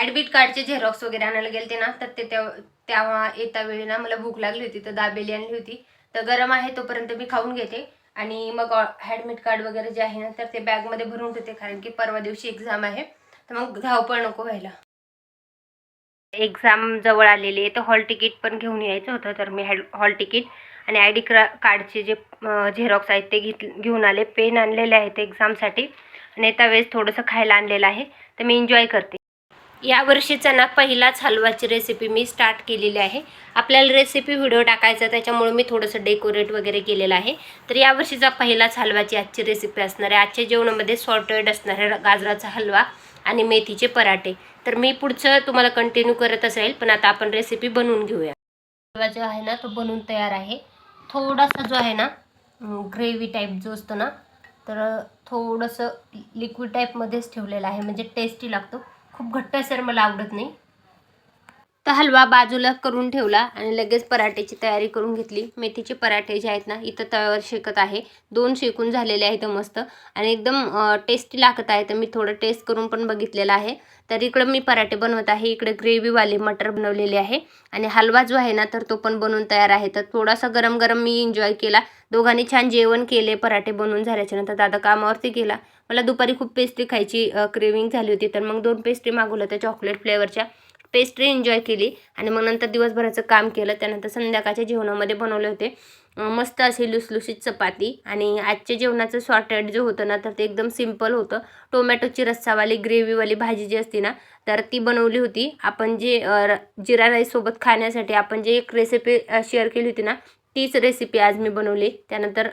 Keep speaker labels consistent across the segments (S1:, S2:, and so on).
S1: Admit कार्डचे Xerox वगैरे आणायला गेलते ना, तर ते तेव्हा येता वेळी ना मला भूक लागली होती, तर दाबेली आणली होती. तर गरम आहे तोपर्यंत मी खाऊन घेते आणि मग ॲडमिट कार्ड वगैरे जे आहे ना तर ते बॅगमध्ये भरून ठेवते, कारण की परवा दिवशी एक्झाम आहे, तर मग धावपळ नको व्हायला. एक्झाम जवळ आलेली आहे, तर हॉल तिकीट पण घेऊन यायचं होतं, तर मी हॉल तिकीट आणि आय डी कार्डचे जे झेरॉक्स आहेत ते घेऊन आले. पेन आणलेले आहेत एक्झामसाठी आणि येता वेळेस थोडंसं खायला आणलेलं आहे, तर मी एन्जॉय करते. या वर्षीचा ना पहिलाच हलवाची रेसिपी मी स्टार्ट केलेली आहे. आपल्याला रेसिपी व्हिडिओ टाकायचा, त्याच्यामुळे मी थोडंसं डेकोरेट वगैरे केलेलं आहे. तर या वर्षीचा पहिलाच हलवाची आजची रेसिपी असणार आहे. आजच्या जेवणामध्ये सॉर्टेड असणार आहे गाजराचा हलवा आणि मेथीचे पराठे. तर मी पुढचं तुम्हाला कंटिन्यू करत असेल, पण आता आपण रेसिपी बनवून घेऊया. हलवा जो आहे ना तो बनवून तयार आहे. थोडासा जो आहे ना ग्रेव्ही टाईप जो असतो ना, तर थोडंसं लिक्विड टाईपमध्येच ठेवलेलं आहे, म्हणजे टेस्टी लागतो. खूप घट्टसर मला आवडत नाही. तर हलवा बाजूला करून ठेवला आणि लगेच पराठ्याची तयारी करून घेतली. मेथीचे पराठे जे आहेत ना इथं तव्यावर शेकत आहे. 2 शेकून झालेले आहेत मस्त आणि एकदम टेस्टी लागत आहे. तर मी थोडं टेस्ट करून पण बघितलेलं आहे. तर इकडं मी पराठे बनवत आहे, इकडे ग्रेव्हीवाले मटर बनवलेले आहे आणि हलवा जो आहे ना तर तो पण बनवून तयार आहे. तर थोडासा गरम गरम मी एन्जॉय केला. दोघांनी छान जेवण केले. पराठे बनवून झाल्याच्यानंतर दादा कामावरती गेला. मला दुपारी खूप पेस्ट्री खायची क्रेविंग झाली होती, तर मग 2 पेस्ट्री मागवल्या त्या चॉकलेट फ्लेवरच्या. पेस्ट्री एन्जॉय केली आणि मग नंतर दिवसभराचं काम केलं. त्यानंतर संध्याकाळच्या जेवणामध्ये बनवले होते मस्त अशी लुसलुशीत चपाती आणि आजच्या जेवणाचं सॉर्टेड जे होतं ना तर ते एकदम सिम्पल होतं. टोमॅटोची रस्सावाली ग्रेव्हीवाली भाजी जी असते ना तर ती बनवली होती. आपण जे जिरा राईससोबत खाण्यासाठी आपण जे एक रेसिपी शेअर केली होती ना, तीच रेसिपी आज मी बनवली. त्यानंतर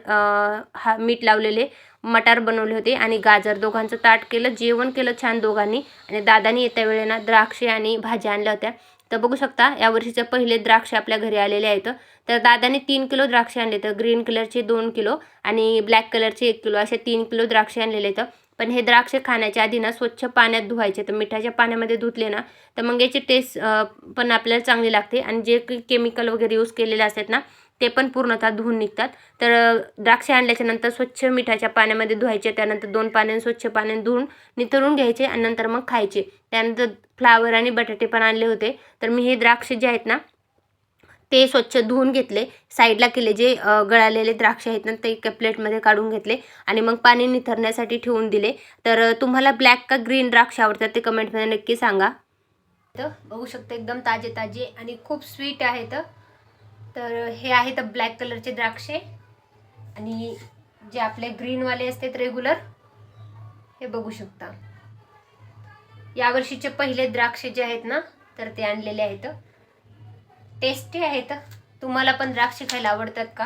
S1: मीठ लावलेले मटार बनवले होते आणि गाजर, दोघांचं ताट केलं. जेवण केलं छान दोघांनी आणि दादानी येत्या वेळेला द्राक्षे आणि भाज्या आणल्या होत्या. तर बघू शकता यावर्षीचे पहिले द्राक्ष आपल्या घरी आलेले आहेत. तर दादाने 3 किलो द्राक्षे आणले. तर ग्रीन कलरचे 2 किलो आणि ब्लॅक कलरचे 1 किलो, असे 3 किलो द्राक्षे आणलेले आहेत. पण हे द्राक्ष खाण्याच्या आधी ना स्वच्छ पाण्यात धुवायचे. तर मिठाच्या पाण्यामध्ये धुतले ना तर मग याची टेस्ट पण आपल्याला चांगली लागते आणि जे केमिकल वगैरे यूज केलेले असतात ना ते पण पूर्णतः धुवून निघतात. तर द्राक्षे आणल्याच्या नंतर स्वच्छ मिठाच्या पाण्यामध्ये धुवायचे. त्यानंतर 2 पाण्याने स्वच्छ पाण्याने धुवून निथळून घ्यायचे आणि नंतर मग खायचे. त्यानंतर फ्लावर आणि बटाटे पण आणले होते. तर मी हे द्राक्ष जे आहेत ना ते स्वच्छ धुवून घेतले, साईडला केले. जे गळालेले द्राक्ष आहेत ना ते एका प्लेटमध्ये काढून घेतले आणि मग पाणी निथरण्यासाठी ठेवून दिले. तर तुम्हाला ब्लॅक का ग्रीन द्राक्ष आवडतात ते कमेंटमध्ये नक्की सांगा. तर बघू शकता एकदम ताजे ताजे आणि खूप स्वीट आहेत. तर हे आहेत ब्लॅक कलरचे द्राक्षे आणि जे आपले ग्रीनवाले असतात रेग्युलर, हे बघू शकता. यावर्षीचे पहिले द्राक्षे जे आहेत ना तर ते आणलेले आहेत. टेस्टी आहेत. तुम्हाला पण द्राक्षे खायला आवडतात का